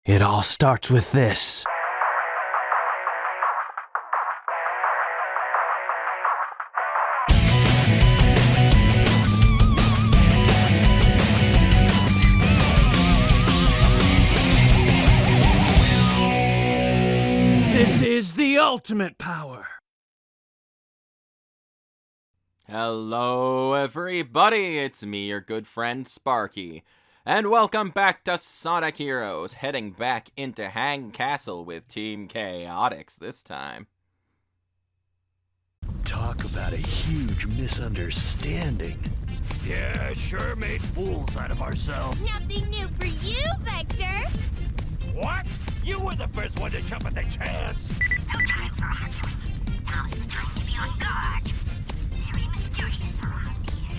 It all starts with this. This is the ultimate power. Hello everybody, it's me, your good friend Sparky, and welcome back to Sonic Heroes, heading back into Hang Castle with Team Chaotix this time. Talk about a huge misunderstanding. Yeah, sure made fools out of ourselves. Nothing new for you, Vector. What? You were the first one to jump at the chance. No time for arguing. Now's the time to be on guard. It's very mysterious around here.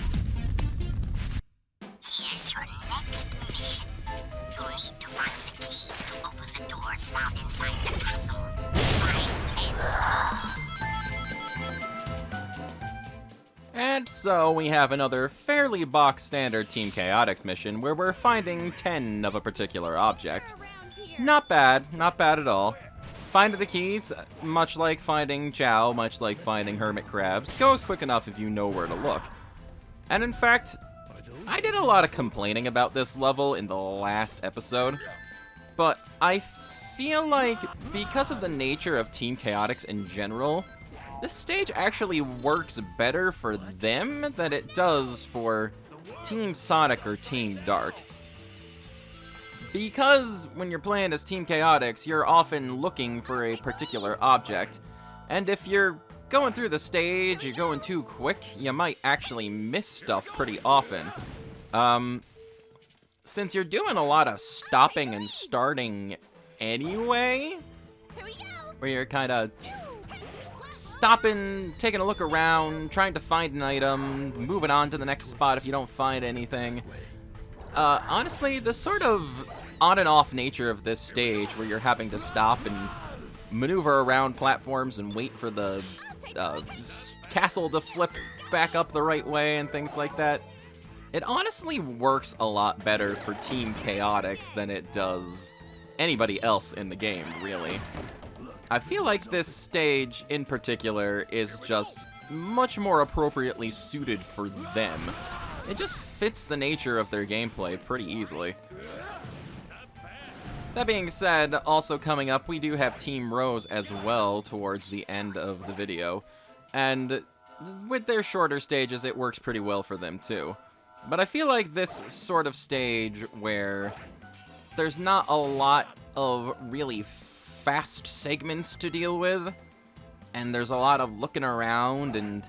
Here's your next mission. You'll need to find the keys to open the doors found inside the castle. Find 10 keys. And so we have another fairly box-standard Team Chaotix mission where we're finding 10 of a particular object. Not bad at all. Finding the keys, much like finding Chow, much like finding hermit crabs, goes quick enough if you know where to look. And in fact, I did a lot of complaining about this level in the last episode, but I feel like because of the nature of Team Chaotix in general, this stage actually works better for them than it does for Team Sonic or Team Dark. Because when you're playing as Team Chaotix, you're often looking for a particular object, and if you're going through the stage, you're going too quick, you might actually miss stuff pretty often. Since you're doing a lot of stopping and starting anyway, Here we go. where you're kind of stopping, taking a look around, trying to find an item, moving on to the next spot if you don't find anything. Honestly, the sort of on and off nature of this stage where you're having to stop and maneuver around platforms and wait for the castle to flip back up the right way and things like that, it honestly works a lot better for Team Chaotix than it does anybody else in the game, really. I feel like this stage in particular is just much more appropriately suited for them. It just fits the nature of their gameplay pretty easily. That being said, also coming up, we do have Team Rose as well towards the end of the video. And with their shorter stages, it works pretty well for them too. But I feel like this sort of stage where there's not a lot of really fast segments to deal with, and there's a lot of looking around and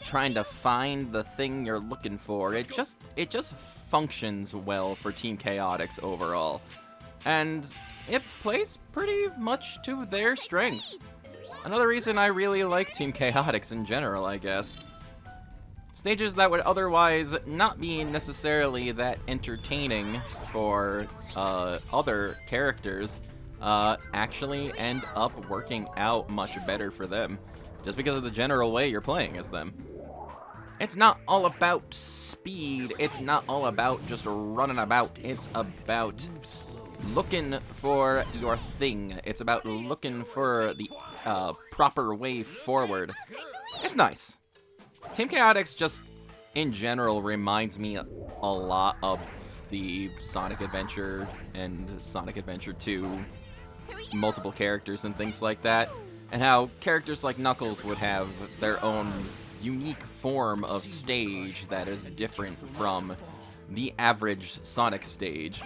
trying to find the thing you're looking for, it just functions well for Team Chaotix overall. And it plays pretty much to their strengths. Another reason I really like Team Chaotix in general, I guess. Stages that would otherwise not be necessarily that entertaining for other characters actually end up working out much better for them, just because of the general way you're playing as them. It's not all about speed, it's not all about just running about, it's about looking for your thing. It's about looking for the proper way forward. It's nice. Team Chaotix just, in general, reminds me a lot of the Sonic Adventure and Sonic Adventure 2 multiple characters and things like that, and how characters like Knuckles would have their own unique form of stage that is different from the average Sonic stage.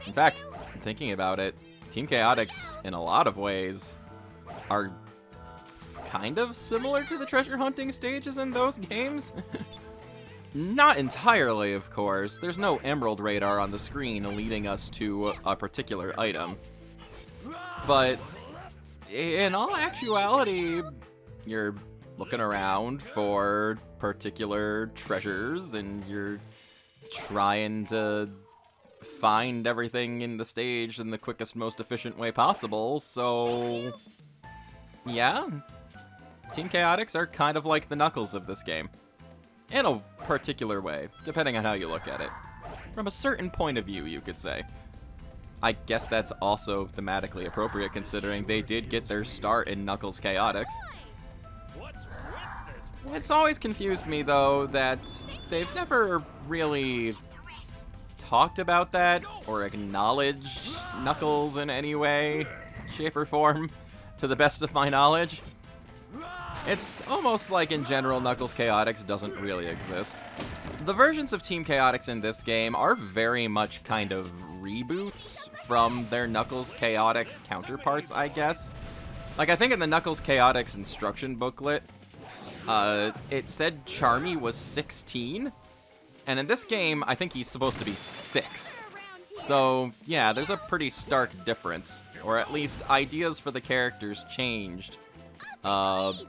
In fact, thinking about it, Team Chaotix, in a lot of ways, are kind of similar to the treasure hunting stages in those games. Not entirely, of course. There's no emerald radar on the screen leading us to a particular item. But in all actuality, you're looking around for particular treasures, and you're trying to find everything in the stage in the quickest, most efficient way possible, so yeah. Team Chaotix are kind of like the Knuckles of this game. In a particular way, depending on how you look at it. From a certain point of view, you could say. I guess that's also thematically appropriate considering they did get their start in Knuckles Chaotix. What's with this? It's always confused me, though, that they've never really talked about that or acknowledged Knuckles in any way, shape, or form, to the best of my knowledge. It's almost like, in general, Knuckles Chaotix doesn't really exist. The versions of Team Chaotix in this game are very much kind of reboots from their Knuckles Chaotix counterparts, I guess. Like, I think in the Knuckles Chaotix instruction booklet, it said Charmy was 16, and in this game, I think he's supposed to be 6. So, yeah, there's a pretty stark difference, or at least ideas for the characters changed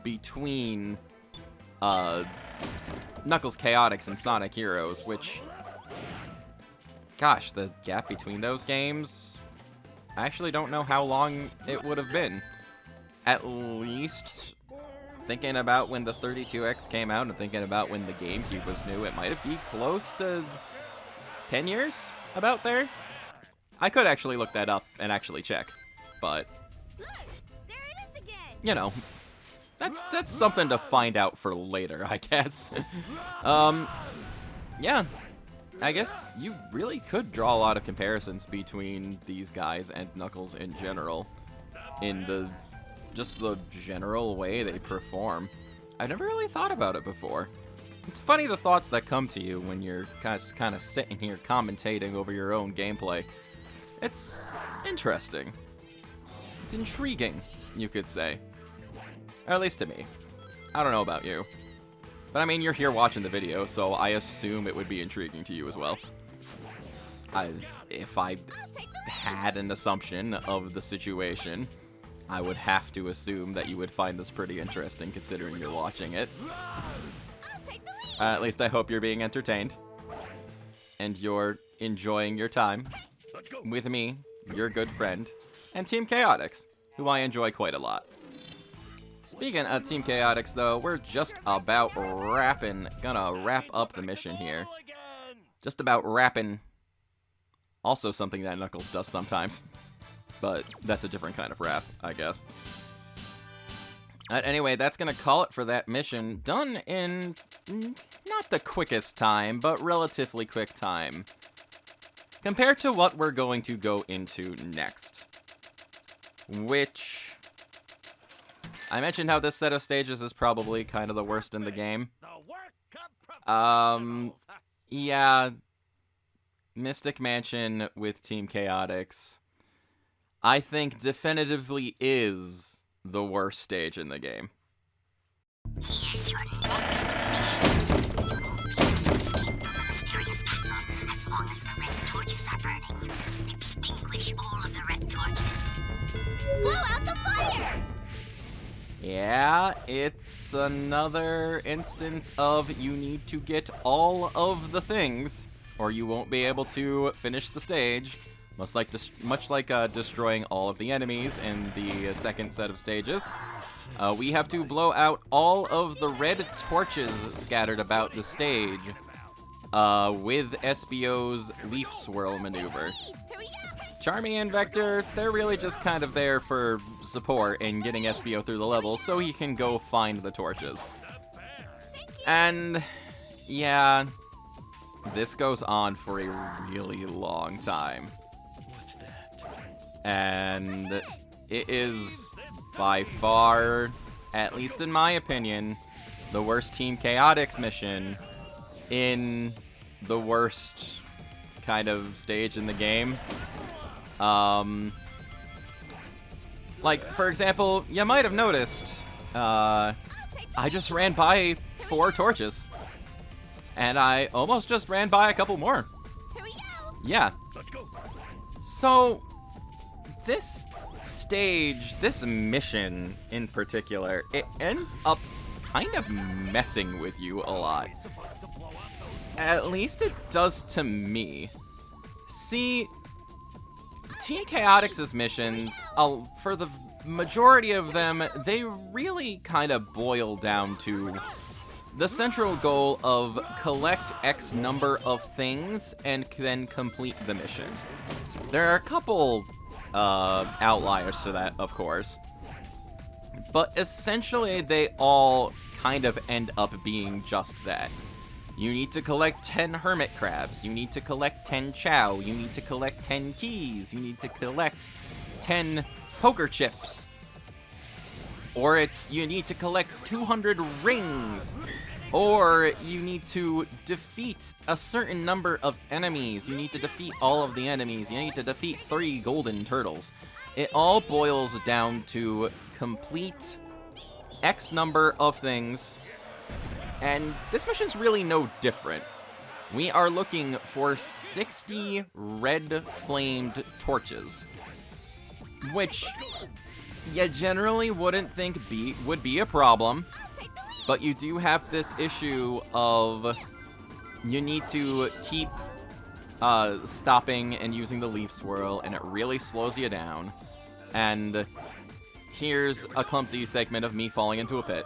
between Knuckles Chaotix and Sonic Heroes, which, gosh, the gap between those games, I actually don't know how long it would have been. At least, thinking about when the 32X came out and thinking about when the GameCube was new, it might have been close to 10 years, about there. I could actually look that up and actually check, but, Look, there it is again. you know, that's something to find out for later, I guess. Yeah, I guess you really could draw a lot of comparisons between these guys and Knuckles in general, in just the general way they perform. I've never really thought about it before. It's funny the thoughts that come to you when you're kind of sitting here commentating over your own gameplay. It's interesting. It's intriguing, you could say. Or at least to me. I don't know about you. But I mean, you're here watching the video, so I assume it would be intriguing to you as well. If I had an assumption of the situation, I would have to assume that you would find this pretty interesting considering you're watching it. At least I hope you're being entertained. And you're enjoying your time with me, your good friend, and Team Chaotix, who I enjoy quite a lot. Speaking of Team Chaotix, though, we're just about gonna wrap up the mission here. Just about wrapping. Also something that Knuckles does sometimes. But that's a different kind of wrap, I guess. Anyway, that's gonna call it for that mission. Done in not the quickest time, but relatively quick time. Compared to what we're going to go into next. Which, I mentioned how this set of stages is probably kind of the worst in the game. Yeah, Mystic Mansion with Team Chaotix, I think definitively is the worst stage in the game. Here's your next mission. You won't be able to escape from the mysterious castle as long as the red torches are burning. Extinguish all of the red torches. Blow out the fire. Yeah, it's another instance of you need to get all of the things, or you won't be able to finish the stage. Much like destroying all of the enemies in the second set of stages. We have to blow out all of the red torches scattered about the stage with SBO's Leaf Swirl maneuver. Here we go. Charmy and Vector, they're really just kind of there for support and getting SBO through the level so he can go find the torches. And, yeah, this goes on for a really long time. And it is by far, at least in my opinion, the worst Team Chaotix mission in the worst kind of stage in the game. Like, for example, you might have noticed, I just ran by 4 torches. And I almost just ran by a couple more. Here we go. Yeah. So, this stage, this mission in particular, it ends up kind of messing with you a lot. At least it does to me. See, Team Chaotix's missions, for the majority of them, they really kind of boil down to the central goal of collect X number of things and then complete the mission. There are a couple outliers to that, of course. But essentially, they all kind of end up being just that. You need to collect 10 hermit crabs. You need to collect 10 chow. You need to collect 10 keys. You need to collect 10 poker chips. Or it's you need to collect 200 rings. Or you need to defeat a certain number of enemies. You need to defeat all of the enemies. You need to defeat 3 golden turtles. It all boils down to complete X number of things. And this mission's really no different. We are looking for 60 red-flamed torches, which you generally wouldn't think would be a problem, but you do have this issue of you need to keep stopping and using the leaf swirl, and it really slows you down. And here's a clumsy segment of me falling into a pit.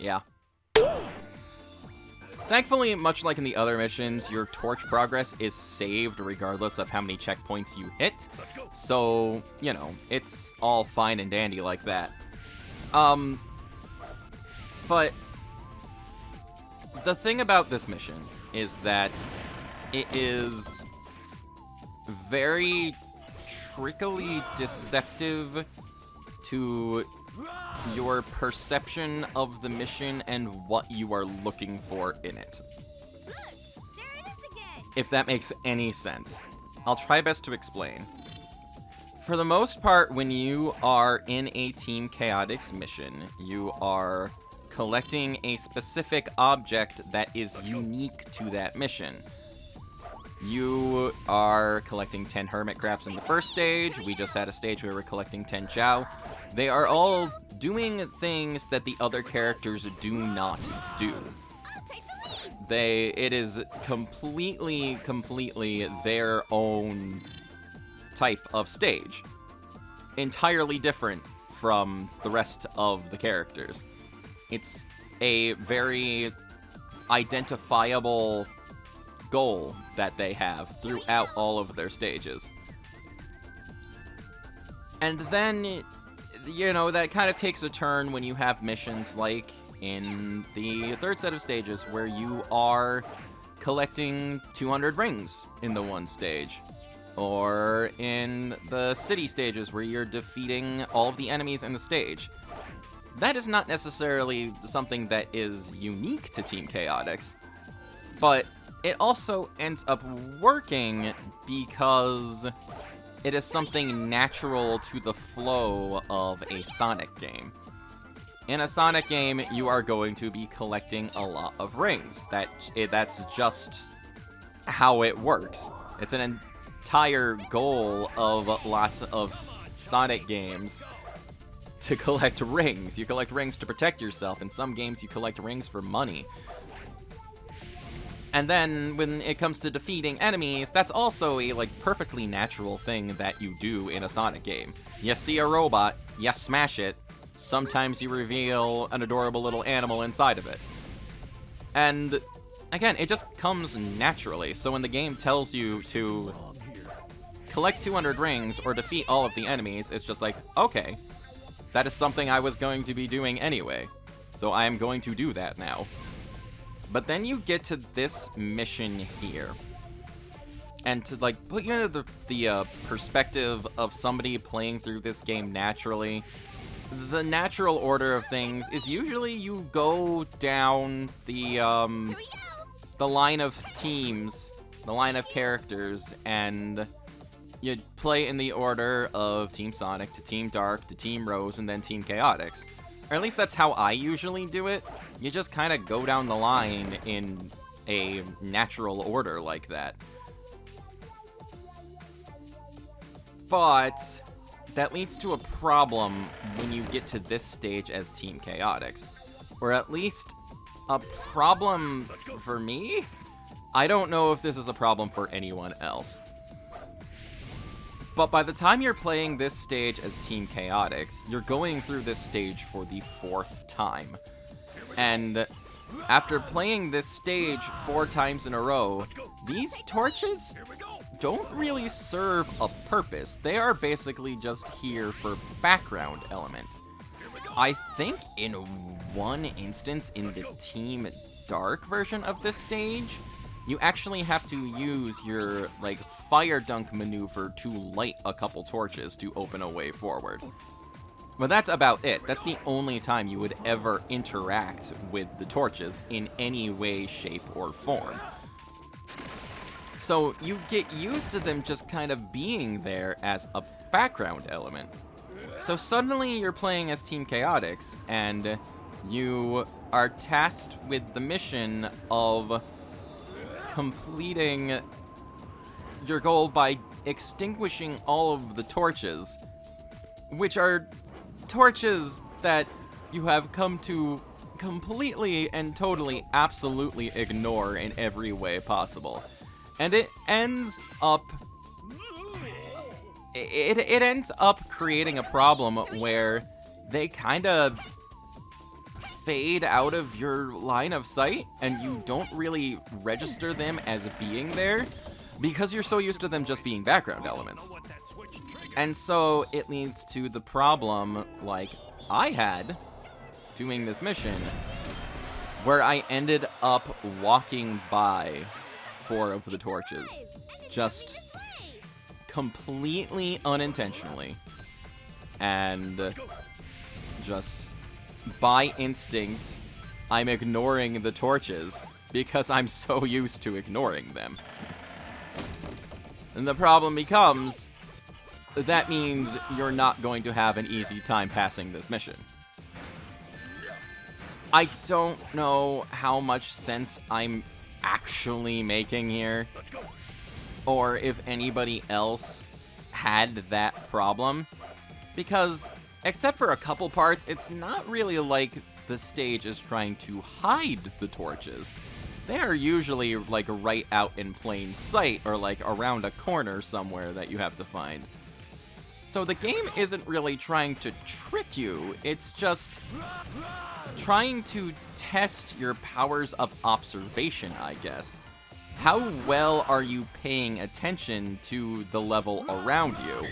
Yeah. Thankfully, much like in the other missions, your torch progress is saved regardless of how many checkpoints you hit. So, you know, it's all fine and dandy like that. But the thing about this mission is that it is very trickily deceptive to your perception of the mission and what you are looking for in it. Look, there it is again. If that makes any sense. I'll try best to explain. For the most part, when you are in a Team Chaotix mission, you are collecting a specific object that is unique to that mission. You are collecting 10 hermit crabs in the first stage. We just had a stage where we're collecting 10 chow. They are all doing things that the other characters do not do. It is completely their own type of stage. Entirely different from the rest of the characters. It's a very identifiable goal that they have throughout all of their stages. And then, you know, that kind of takes a turn when you have missions like in the third set of stages where you are collecting 200 rings in the one stage. Or in the city stages where you're defeating all of the enemies in the stage. That is not necessarily something that is unique to Team Chaotix, but it also ends up working because it is something natural to the flow of a Sonic game. In a Sonic game, you are going to be collecting a lot of rings. That's just how it works. It's an entire goal of lots of Sonic games to collect rings. You collect rings to protect yourself. In some games, you collect rings for money. And then, when it comes to defeating enemies, that's also a, perfectly natural thing that you do in a Sonic game. You see a robot, you smash it, sometimes you reveal an adorable little animal inside of it. And, again, it just comes naturally, so when the game tells you to collect 200 rings or defeat all of the enemies, it's just like, okay, that is something I was going to be doing anyway, so I am going to do that now. But then you get to this mission here, and to put you into the perspective of somebody playing through this game naturally, the natural order of things is usually you go down the line of teams, the line of characters, and you play in the order of Team Sonic to Team Dark to Team Rose and then Team Chaotix. Or at least that's how I usually do it. You just kind of go down the line in a natural order like that. But that leads to a problem when you get to this stage as Team Chaotix. Or at least a problem for me? I don't know if this is a problem for anyone else. But by the time you're playing this stage as Team Chaotix, you're going through this stage for the 4th time. And after playing this stage 4 times in a row, these torches don't really serve a purpose. They are basically just here for background element. I think in one instance in the Team Dark version of this stage, you actually have to use your, like, fire dunk maneuver to light a couple torches to open a way forward. But that's about it. That's the only time you would ever interact with the torches in any way, shape, or form. So you get used to them just kind of being there as a background element. So suddenly you're playing as Team Chaotix, and you are tasked with the mission of completing your goal by extinguishing all of the torches, which are torches that you have come to completely and totally absolutely ignore in every way possible. And it ends up it ends up creating a problem where they kind of fade out of your line of sight, and you don't really register them as being there because you're so used to them just being background elements. And so it leads to the problem, like I had doing this mission, where I ended up walking by 4 of the torches, just completely unintentionally, and just by instinct, I'm ignoring the torches because I'm so used to ignoring them. And the problem becomes, that means you're not going to have an easy time passing this mission. I don't know how much sense I'm actually making here, or if anybody else had that problem, because except for a couple parts, it's not really like the stage is trying to hide the torches. They are usually like right out in plain sight, or like around a corner somewhere that you have to find. So the game isn't really trying to trick you, it's just trying to test your powers of observation, I guess. How well are you paying attention to the level around you?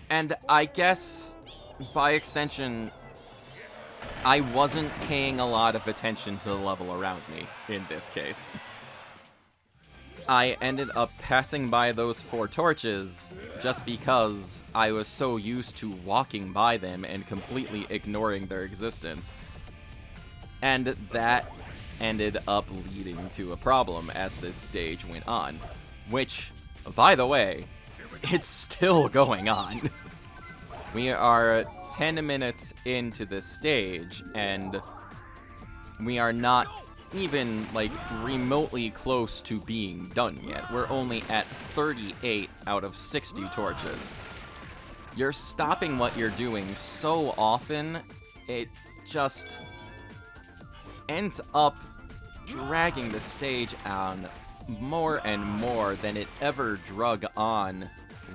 And I guess, by extension, I wasn't paying a lot of attention to the level around me in this case. I ended up passing by those 4 torches just because I was so used to walking by them and completely ignoring their existence. And that ended up leading to a problem as this stage went on. Which, by the way, it's still going on. We are 10 minutes into this stage, and we are not even, like, remotely close to being done yet. We're only at 38 out of 60 torches. You're stopping what you're doing so often, it just ends up dragging the stage on more and more than it ever drug on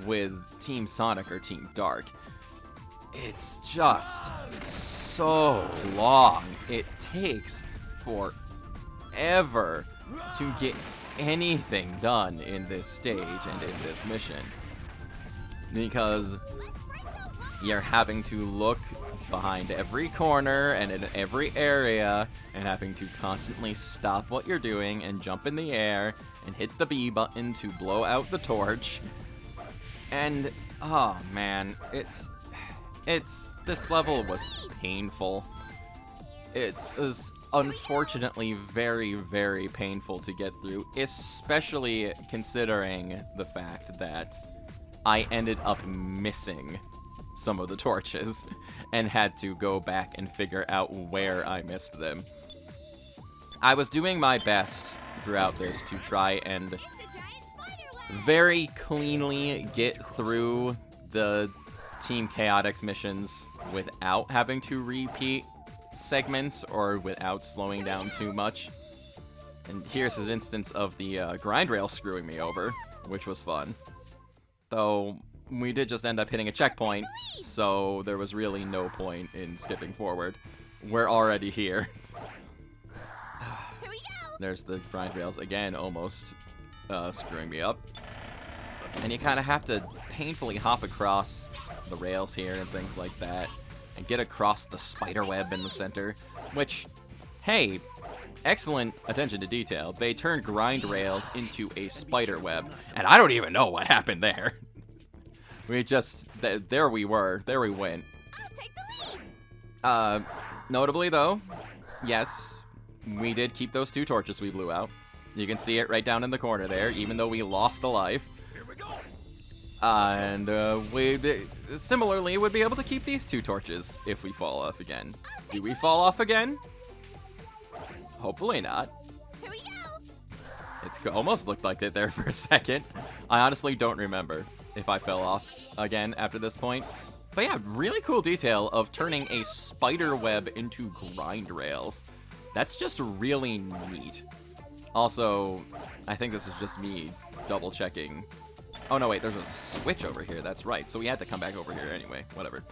with Team Sonic or Team Dark. It's just so long. It takes forever to get anything done in this stage and in this mission, because you're having to look behind every corner and in every area, and having to constantly stop what you're doing and jump in the air and hit the B button to blow out the torch. And oh man, this level was painful. It was unfortunately very, very painful to get through, especially considering the fact that I ended up missing some of the torches and had to go back and figure out where I missed them. I was doing my best throughout this to try and very cleanly get through the Team Chaotix missions without having to repeat segments or without slowing down too much. And here's an instance of the grind rail screwing me over, which was fun. Though we did just end up hitting a checkpoint, so there was really no point in skipping forward. We're already here. Here we go. There's the grind rails again, almost screwing me up. And you kind of have to painfully hop across the rails here and things like that, and get across the spider web in the center, which, hey, excellent attention to detail. They turned grind rails into a spider web, and I don't even know what happened there. We just, there we were, there we went. I'll take the lead. Notably though, yes, we did keep those 2 torches we blew out. You can see it right down in the corner there, even though we lost a life. Here we go. And we similarly would be able to keep these 2 torches if we fall off again. Do we fall off again? Hopefully not. Here we go. It's almost looked like it there for a second. I honestly don't remember if I fell off again after this point. But yeah, really cool detail of turning a spider web into grind rails. That's just really neat. Also, I think this is just me double checking. Oh no, wait, there's a switch over here. That's right. So we had to come back over here anyway. Whatever.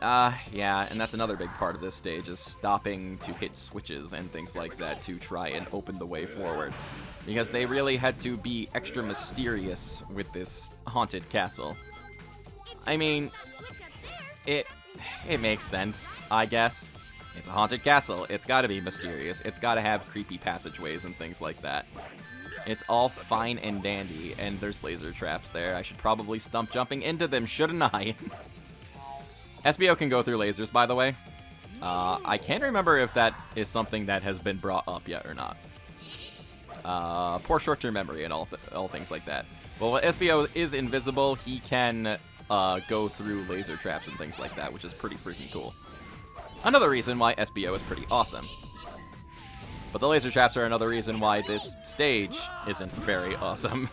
Yeah, and that's another big part of this stage, is stopping to hit switches and things like that to try and open the way forward. Because they really had to be extra mysterious with this haunted castle. I mean, it makes sense, I guess. It's a haunted castle. It's gotta be mysterious. It's gotta have creepy passageways and things like that. It's all fine and dandy, and there's laser traps there. I should probably stump jumping into them, shouldn't I? SBO can go through lasers, by the way. I can't remember if that is something that has been brought up yet or not. Poor short-term memory and all things like that. Well, SBO is invisible. He can go through laser traps and things like that, which is pretty freaking cool. Another reason why SBO is pretty awesome. But the laser traps are another reason why this stage isn't very awesome.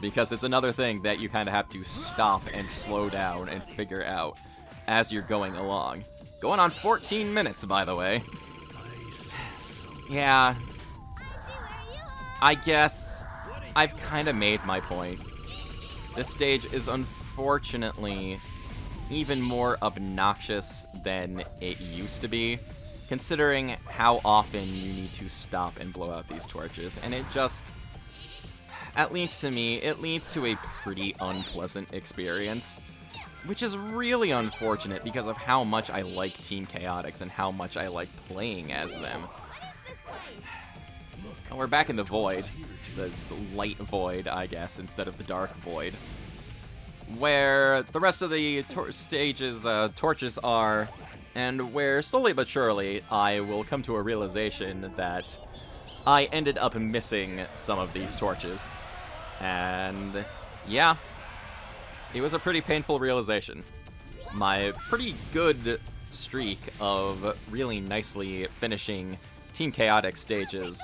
Because it's another thing that you kind of have to stop and slow down and figure out as you're going along. Going on 14 minutes, by the way. Yeah, I guess I've kind of made my point. This stage is unfortunately even more obnoxious than it used to be, considering how often you need to stop and blow out these torches, and it just, at least to me, it leads to a pretty unpleasant experience, which is really unfortunate because of how much I like Team Chaotix and how much I like playing as them. And we're back in the void, the light void, I guess, instead of the dark void, where the rest of the stage's torches are, and where slowly but surely I will come to a realization that I ended up missing some of these torches. And yeah, it was a pretty painful realization. My pretty good streak of really nicely finishing Team Chaotix stages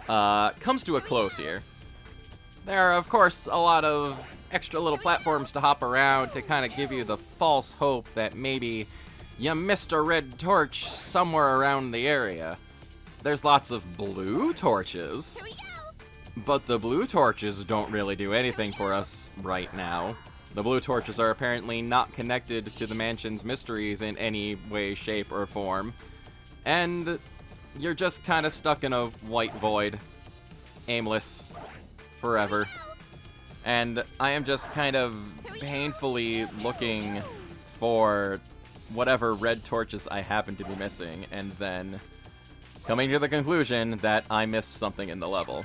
comes to a close here. There are, of course, a lot of extra little platforms to hop around to kind of give you the false hope that maybe you missed a red torch somewhere around the area. There's lots of blue torches, but the blue torches don't really do anything for us right now. The blue torches are apparently not connected to the mansion's mysteries in any way, shape, or form. And you're just kind of stuck in a white void, aimless, forever. And I am just kind of painfully looking for whatever red torches I happen to be missing, and then coming to the conclusion that I missed something in the level.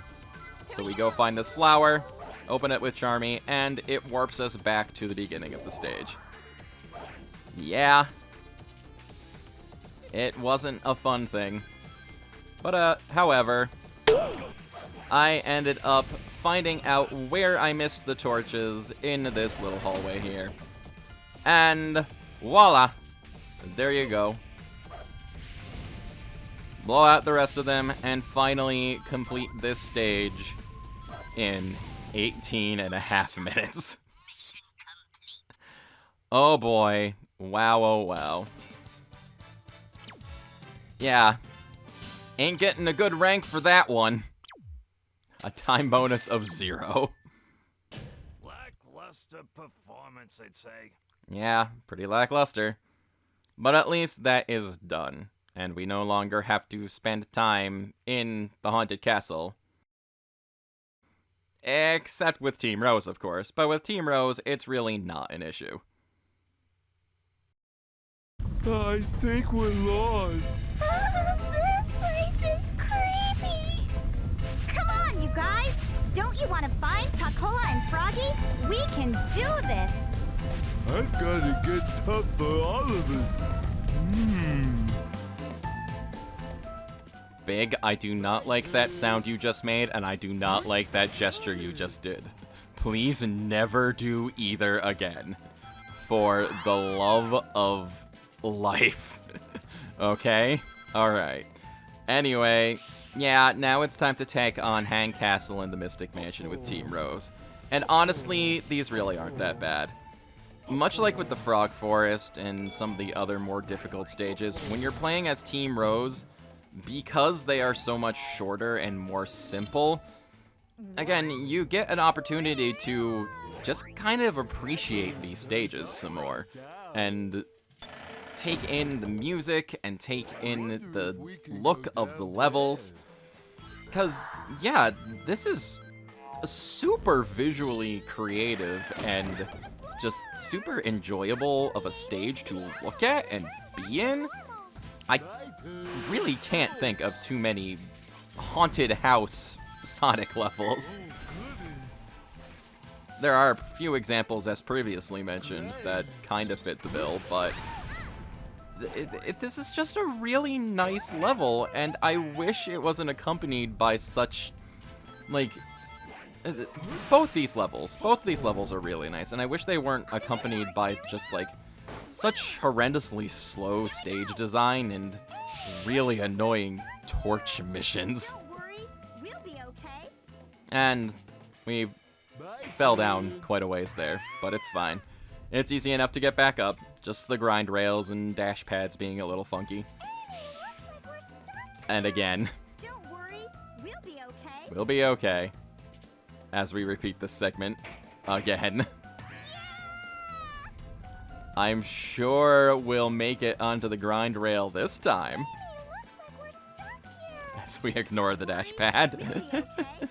So we go find this flower, open it with Charmy, and it warps us back to the beginning of the stage. Yeah. It wasn't a fun thing. But, however, I ended up finding out where I missed the torches in this little hallway here. And voila! There you go. Blow out the rest of them, and finally complete this stage in 18.5 minutes. Oh boy. Wow, oh wow. Yeah. Ain't getting a good rank for that one. A time bonus of 0. Lackluster performance, I'd say. Yeah, pretty lackluster. But at least that is done, and we no longer have to spend time in the haunted castle. Except with Team Rose, of course. But with Team Rose, it's really not an issue. I think we're lost. This place is creepy. Come on, you guys. Don't you want to find Chocola and Froggy? We can do this. I've got to get tough for all of us. Big, I do not like that sound you just made, and I do not like that gesture you just did. Please never do either again. For the love of life. Okay? Alright. Anyway, yeah, now it's time to take on Hang Castle and the Mystic Mansion with Team Rose. And honestly, these really aren't that bad. Much like with the Frog Forest and some of the other more difficult stages, when you're playing as Team Rose, because they are so much shorter and more simple, again, you get an opportunity to just kind of appreciate these stages some more. And take in the music and take in the look of the levels. Because, yeah, this is a super visually creative and just super enjoyable of a stage to look at and be in. I really can't think of too many haunted house Sonic levels. There are a few examples, as previously mentioned, that kind of fit the bill, but this is just a really nice level, and I wish it wasn't accompanied by such, like, both these levels are really nice, and I wish they weren't accompanied by just, like, such horrendously slow stage design and really annoying torch missions. Don't worry, we'll be okay. And we fell down quite a ways there, but it's fine. It's easy enough to get back up, just the grind rails and dash pads being a little funky. And again, Don't worry, we'll be okay. we'll be okay. As we repeat this segment again. I'm sure we'll make it onto the grind rail this time. Looks like we're stuck here. As we ignore the dash pad. We'll be okay.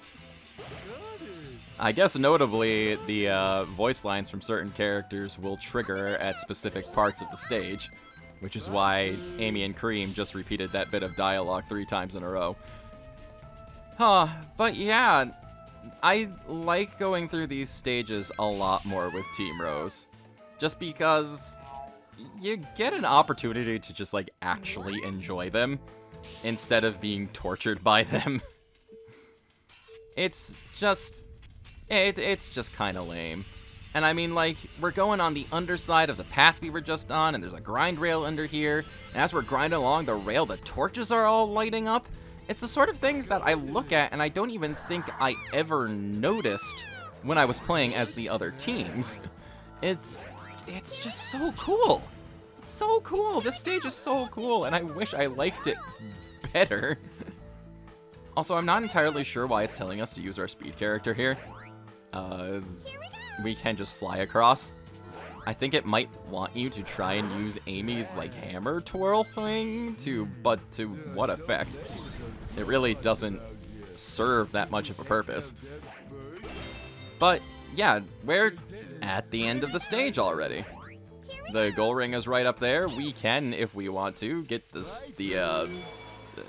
I guess notably, the voice lines from certain characters will trigger at specific parts of the stage, which is why Amy and Cream just repeated that bit of dialogue 3 times in a row. But yeah, I like going through these stages a lot more with Team Rose. Just because you get an opportunity to just, like, actually enjoy them, instead of being tortured by them. It's just kind of lame. And I mean, like, we're going on the underside of the path we were just on, and there's a grind rail under here, and as we're grinding along the rail, the torches are all lighting up. It's the sort of things that I look at and I don't even think I ever noticed when I was playing as the other teams. It's just so cool. It's so cool. This stage is so cool, and I wish I liked it better. Also, I'm not entirely sure why it's telling us to use our speed character here. We can just fly across. I think it might want you to try and use Amy's, like, hammer twirl thing, but to what effect? It really doesn't serve that much of a purpose. But, yeah, we're at the end of the stage already. The goal ring is right up there. We can, if we want to, get the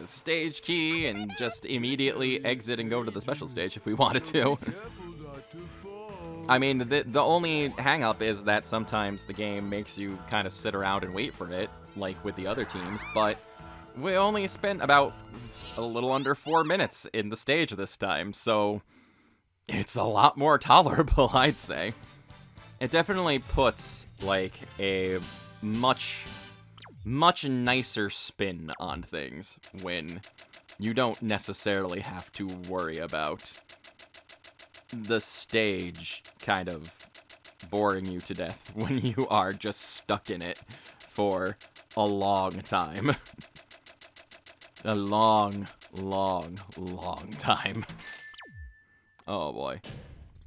stage key and just immediately exit and go to the special stage if we wanted to. I mean, the only hang-up is that sometimes the game makes you kind of sit around and wait for it, like with the other teams, but we only spent about a little under 4 minutes in the stage this time, so it's a lot more tolerable, I'd say. It definitely puts, like, a much nicer spin on things when you don't necessarily have to worry about the stage kind of boring you to death when you are just stuck in it for a long time. A long time. Oh boy.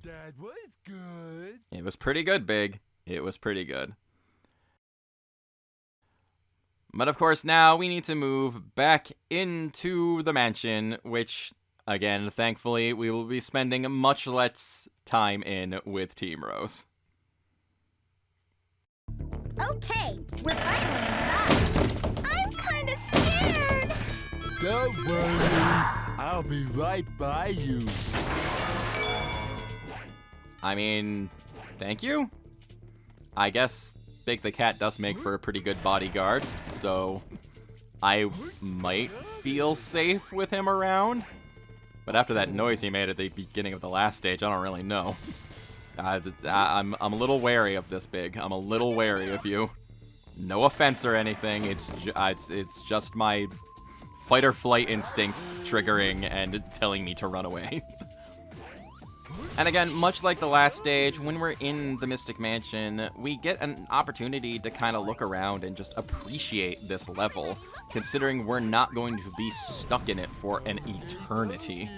That was good. It was pretty good, Big. It was pretty good. But of course, now we need to move back into the mansion, which Again, thankfully, we will be spending much less time in with Team Rose. Okay, we're finally inside. I'm kinda scared. Don't worry. I'll be right by you. I mean, thank you? I guess Big the Cat does make for a pretty good bodyguard, so I might feel safe with him around. But after that noise he made at the beginning of the last stage, I don't really know. I'm a little wary of this, Big. I'm a little wary of you. No offense or anything. It's just my fight or flight instinct triggering and telling me to run away. And again, much like the last stage, when we're in the Mystic Mansion, we get an opportunity to kind of look around and just appreciate this level, considering we're not going to be stuck in it for an eternity.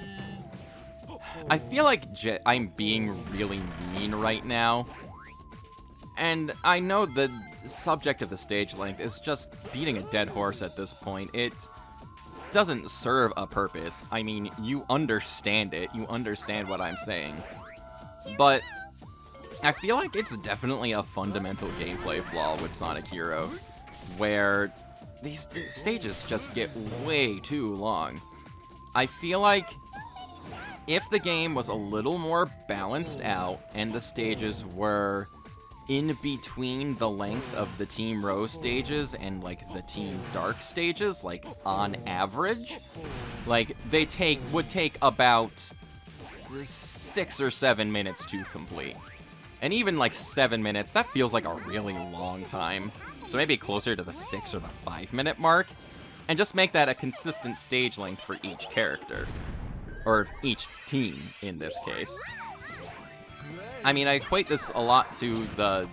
I feel like I'm being really mean right now, and I know the subject of the stage length is just beating a dead horse at this point. It doesn't serve a purpose. I mean, you understand it. You understand what I'm saying. But I feel like it's definitely a fundamental gameplay flaw with Sonic Heroes, where these stages just get way too long. I feel like if the game was a little more balanced out and the stages were in between the length of the Team Rose stages and, like, the Team Dark stages, like, on average, like, would take about 6 or 7 minutes to complete. And even, like, 7 minutes, that feels like a really long time. So maybe closer to the 6 or the 5-minute mark, and just make that a consistent stage length for each character. Or each team, in this case. I mean, I equate this a lot to the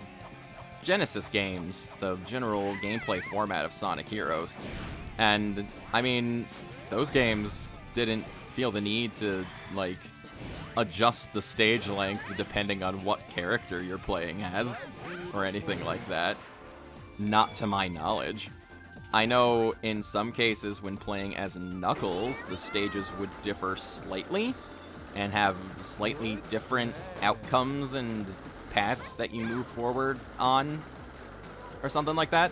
Genesis games, the general gameplay format of Sonic Heroes. And, I mean, those games didn't feel the need to, like, adjust the stage length depending on what character you're playing as, or anything like that. Not to my knowledge. I know in some cases when playing as Knuckles, the stages would differ slightly, and have slightly different outcomes and paths that you move forward on, or something like that.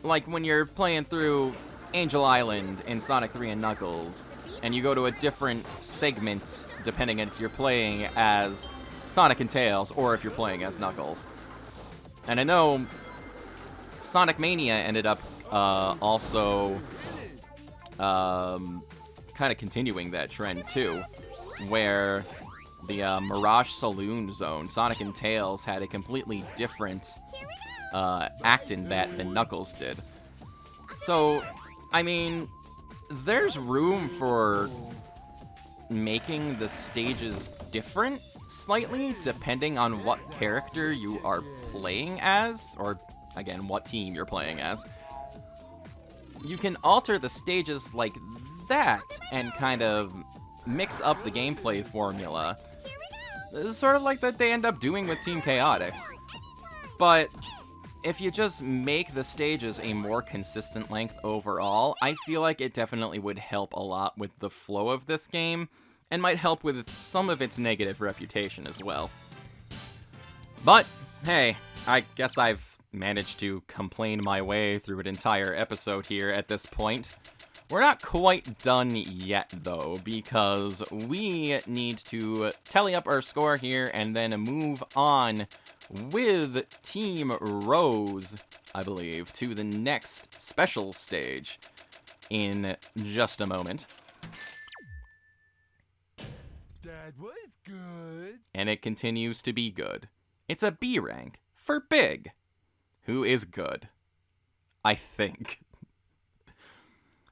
Like when you're playing through Angel Island in Sonic 3 and Knuckles, and you go to a different segment depending on if you're playing as Sonic and Tails, or if you're playing as Knuckles. And I know Sonic Mania ended up also kind of continuing that trend too, where the Mirage Saloon Zone, Sonic and Tails had a completely different act in that than Knuckles did. So, I mean, there's room for making the stages different slightly depending on what character you are playing as, or again, what team you're playing as. You can alter the stages like that and kind of mix up the gameplay formula, sort of like that they end up doing with Team Chaotix. But if you just make the stages a more consistent length overall, I feel like it definitely would help a lot with the flow of this game, and might help with some of its negative reputation as well. But hey, I guess I've managed to complain my way through an entire episode here at this point. We're not quite done yet, though, because we need to tally up our score here and then move on with Team Rose, I believe, to the next special stage in just a moment. That was good. And it continues to be good. It's a B rank for Big, who is good, I think.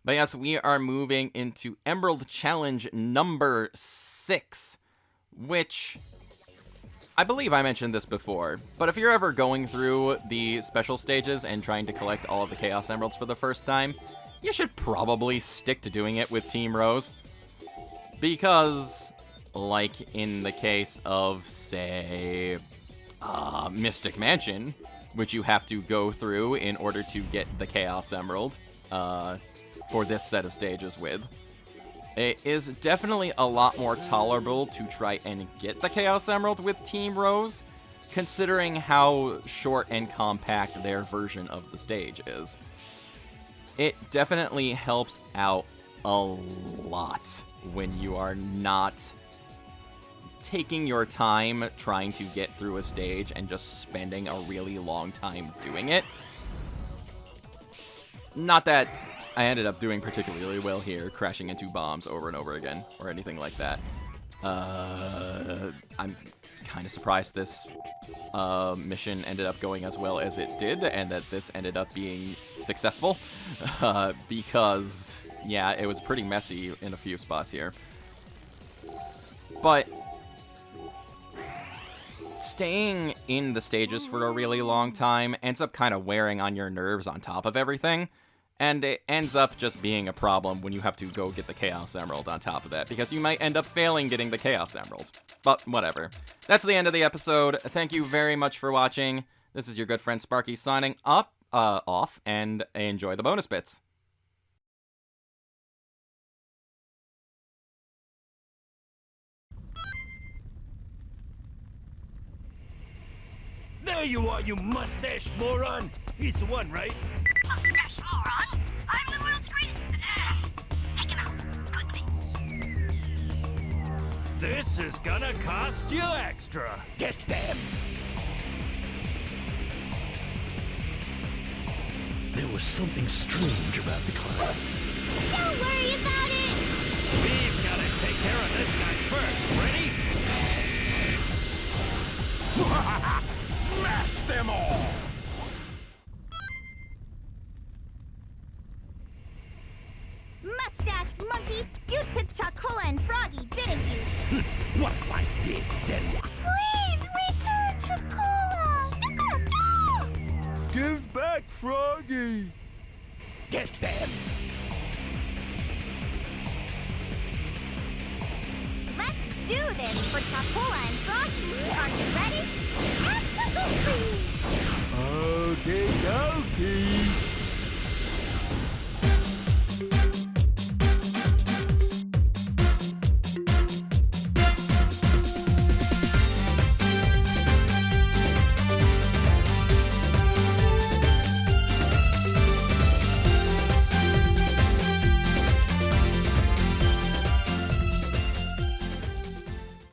But yes, we are moving into Emerald Challenge number 6, which I believe I mentioned this before, but if you're ever going through the special stages and trying to collect all of the Chaos Emeralds for the first time, you should probably stick to doing it with Team Rose. Because, like in the case of, say, Mystic Mansion, which you have to go through in order to get the Chaos Emerald, for this set of stages with. It is definitely a lot more tolerable to try and get the Chaos Emerald with Team Rose, considering how short and compact their version of the stage is. It definitely helps out a lot when you are not taking your time trying to get through a stage and just spending a really long time doing it. Not that I ended up doing particularly well here, crashing into bombs over and over again, or anything like that. I'm kind of surprised this mission ended up going as well as it did, and that this ended up being successful, because, yeah, it was pretty messy in a few spots here. But staying in the stages for a really long time ends up kind of wearing on your nerves on top of everything. And it ends up just being a problem when you have to go get the Chaos Emerald on top of that, because you might end up failing getting the Chaos Emerald. But whatever. That's the end of the episode. Thank you very much for watching. This is your good friend Sparky signing off, and enjoy the bonus bits. There you are, you mustache moron! He's the one, right? Mustache moron! I'm the world's greatest... take him out, quickly. This is gonna cost you extra! Get them! There was something strange about the cloud. Don't worry about it! We've gotta take care of this guy first. Ready? Smash them all! Mustache monkey, you took Chocola and Froggy, didn't you? What I did, then what? Please return Chocola! Give back Froggy! Get them! Let's do this for Chocola and Froggy. Are you ready? Absolutely! Okay, okay.